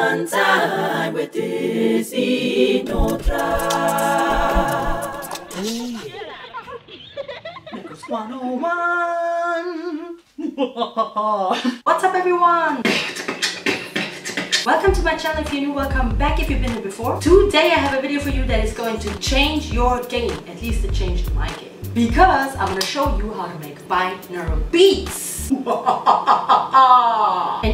One time with DsiNotRA. BeatMakers 101. What's up, everyone? Welcome to my channel. If you're new, welcome back if you've been here before. Today I have a video for you that is going to change your game. At least it changed my game. Because I'm going to show you how to make binaural beats. And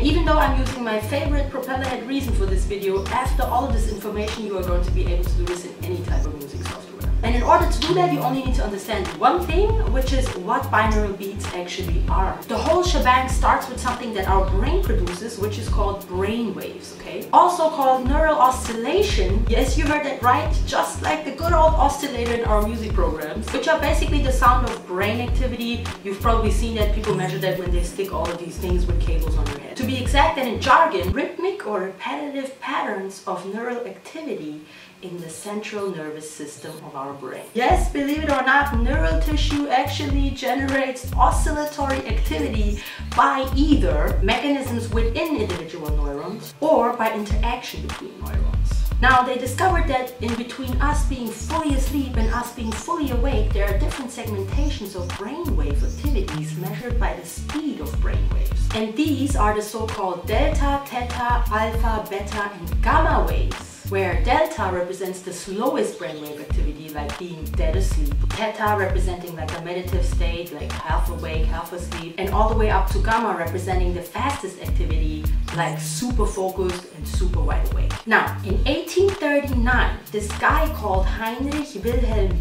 even though I'm using my favorite Propellerhead Reason for this video, after all of this information you are going to be able to do this in any type of music software. And in order to do that, you only need to understand one thing, which is what binaural beats actually are. The whole shebang starts with something that our brain produces, which is called brainwaves, okay? Also called neural oscillation. Yes, you heard that right, just like the good old oscillator in our music programs, which are basically the sound of brain activity. You've probably seen that people measure that when they stick all of these things with cables on your head. To be exact, and in jargon, rhythmic or repetitive patterns of neural activity in the central nervous system of our brain. Yes, believe it or not, neural tissue actually generates oscillatory activity by either mechanisms within individual neurons or by interaction between neurons. Now, they discovered that in between us being fully asleep and us being fully awake, there are different segmentations of brainwave activities measured by the speed of brainwaves. And these are the so-called delta, theta, alpha, beta, and gamma waves, where delta represents the slowest brainwave activity, like being dead asleep, theta representing like a meditative state, like half awake, half asleep, and all the way up to gamma representing the fastest activity, like super focused and super wide awake. Now, in 1839, this guy called Heinrich Wilhelm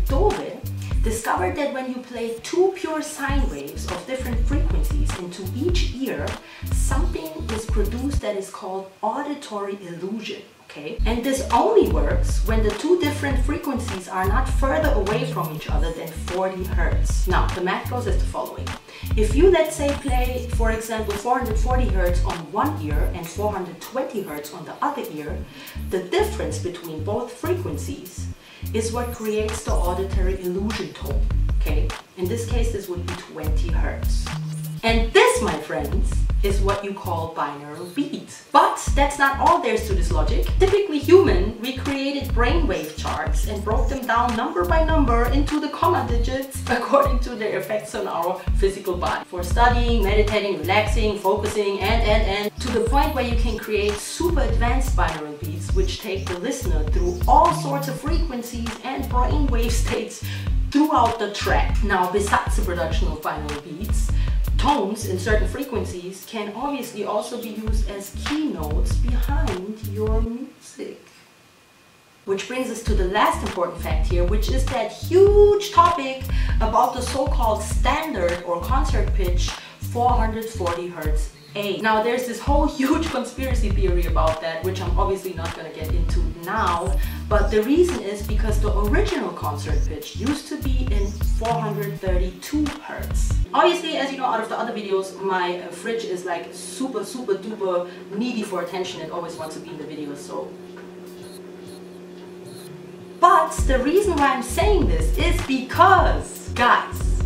discovered that when you play two pure sine waves of different frequencies into each ear, something is produced that is called auditory illusion. Okay? And this only works when the two different frequencies are not further away from each other than 40 Hertz. Now, the math goes as the following. If you, let's say, play, for example, 440 Hertz on one ear and 420 Hertz on the other ear, the difference between both frequencies is what creates the auditory illusion tone. Okay? In this case, this would be 20 Hertz. And this, my friends, is what you call binaural beats. But that's not all there is to this logic. Typically human, we created brainwave charts and broke them down number by number into the comma digits according to their effects on our physical body. For studying, meditating, relaxing, focusing, and to the point where you can create super advanced binaural beats which take the listener through all sorts of frequencies and brainwave states throughout the track. Now, besides the production of binaural beats, tones in certain frequencies can obviously also be used as keynotes behind your music. Which brings us to the last important fact here, which is that huge topic about the so-called standard or concert pitch 440 Hertz A. Now, there's this whole huge conspiracy theory about that, which I'm obviously not going to get into now, but the reason is because the original concert pitch used to be in 432 Hertz. Obviously, as you know out of the other videos, my fridge is like super duper needy for attention. It always wants to be in the video, so. But the reason why I'm saying this is because, guys,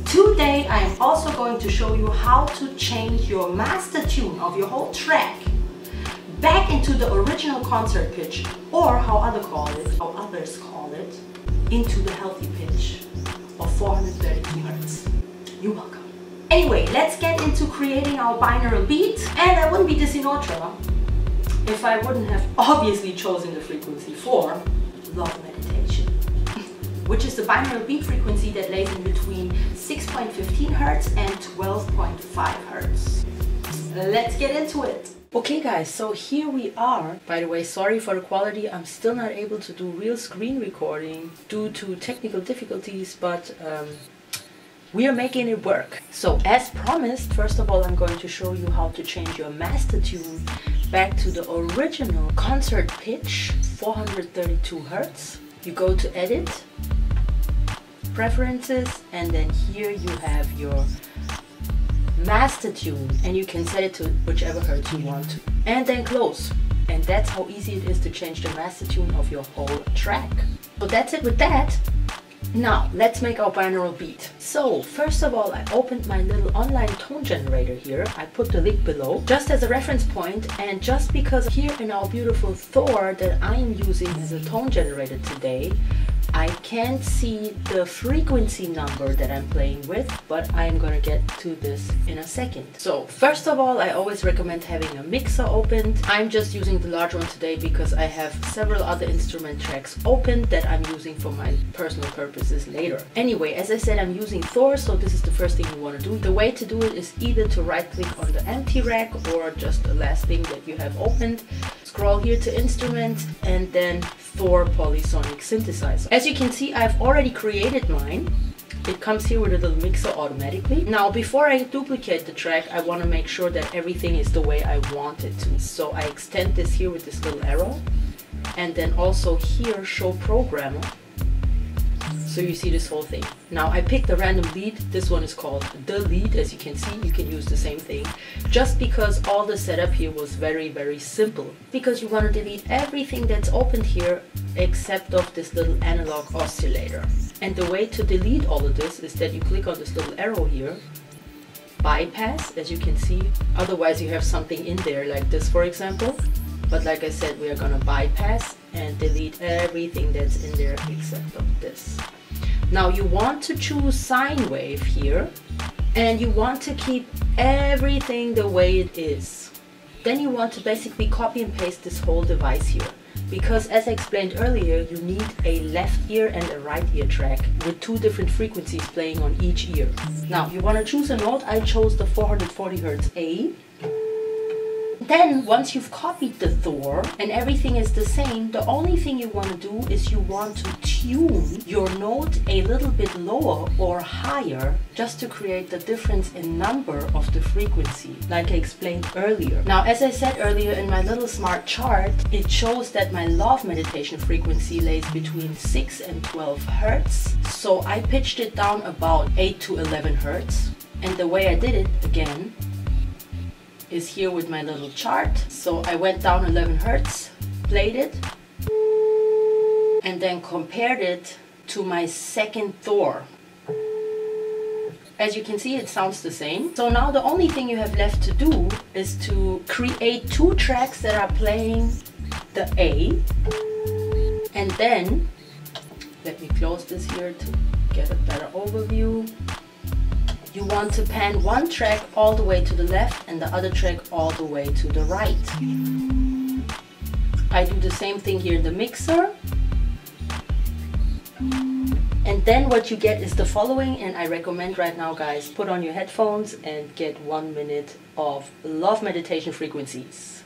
today I am also going to show you how to change your master tune of your whole track back into the original concert pitch, or how others call it, into the healthy pitch of 432 Hertz. You're welcome. Anyway, let's get into creating our binaural beat. And I wouldn't be DsiNotRA if I wouldn't have obviously chosen the frequency for love meditation, which is the binaural beat frequency that lays in between 6.15 Hertz and 12.5 Hertz. Let's get into it. Okay guys, so here we are. By the way, sorry for the quality, I'm still not able to do real screen recording due to technical difficulties, but we are making it work. So as promised, first of all, I'm going to show you how to change your master tune back to the original concert pitch, 432 Hertz. You go to Edit, Preferences, and then here you have your master tune, and you can set it to whichever hertz you want to. And then close. And that's how easy it is to change the master tune of your whole track. So that's it with that. Now, let's make our binaural beat. So, first of all, I opened my little online tone generator here. I put the link below, just as a reference point, and just because here in our beautiful Thor that I am using as a tone generator today, I can't see the frequency number that I'm playing with, but I'm gonna get to this in a second. So first of all, I always recommend having a mixer opened. I'm just using the large one today because I have several other instrument tracks opened that I'm using for my personal purposes later. Anyway, as I said, I'm using Thor, so this is the first thing you want to do. The way to do it is either to right click on the empty rack or just the last thing that you have opened. Scroll here to Instruments and then Thor Polysonic Synthesizer. As you can see, I've already created mine. It comes here with a little mixer automatically. Now, before I duplicate the track, I want to make sure that everything is the way I want it to. So I extend this here with this little arrow, and then also here show programmer. So you see this whole thing. Now I picked a random lead. This one is called the lead. As you can see, you can use the same thing. Just because all the setup here was very, very simple. Because you want to delete everything that's opened here except of this little analog oscillator. And the way to delete all of this is that you click on this little arrow here, bypass, as you can see. Otherwise you have something in there like this, for example. But like I said, we are gonna bypass and delete everything that's in there except of this. Now you want to choose sine wave here, and you want to keep everything the way it is. Then you want to basically copy and paste this whole device here. Because as I explained earlier, you need a left ear and a right ear track with two different frequencies playing on each ear. Now you want to choose a note. I chose the 440 Hz A. Then once you've copied the Thor and everything is the same, the only thing you want to do is you want to tune your note a little bit lower or higher just to create the difference in number of the frequency, like I explained earlier. Now, as I said earlier in my little smart chart, it shows that my love meditation frequency lays between 6 and 12 Hertz. So I pitched it down about 8 to 11 Hertz. And the way I did it, again, is here with my little chart. So I went down 11 Hertz, played it, and then compared it to my second Thor. As you can see, it sounds the same. So now the only thing you have left to do is to create two tracks that are playing the A, and then, let me close this here to get a better overview. You want to pan one track all the way to the left and the other track all the way to the right. I do the same thing here in the mixer. And then what you get is the following, and I recommend right now, guys, put on your headphones and get 1 minute of love meditation frequencies.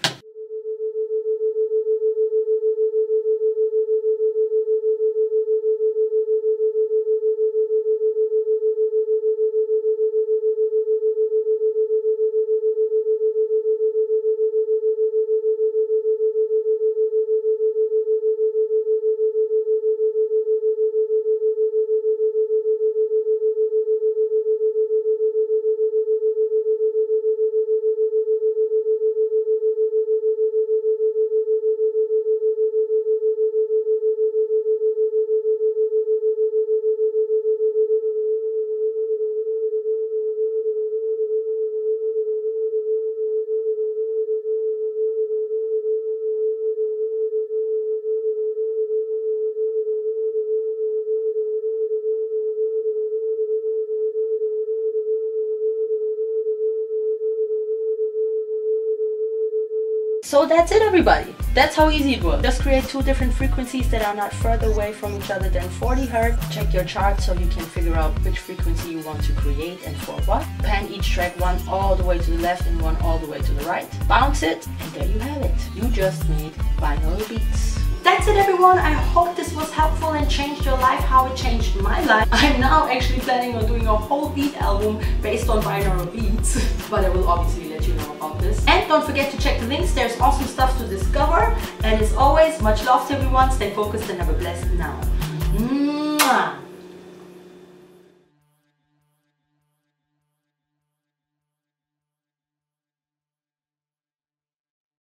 So that's it, everybody. That's how easy it was. Just create two different frequencies that are not further away from each other than 40 Hz. Check your chart so you can figure out which frequency you want to create and for what. Pan each track, one all the way to the left and one all the way to the right. Bounce it, and there you have it. You just made binaural beats. That's it, everyone. I hope this was helpful and changed your life how it changed my life. I'm now actually planning on doing a whole beat album based on binaural beats, but I will obviously let you know about this. And don't forget to check the links. There's awesome stuff to discover. And as always, much love to everyone. Stay focused and have a blessed now. Mwah!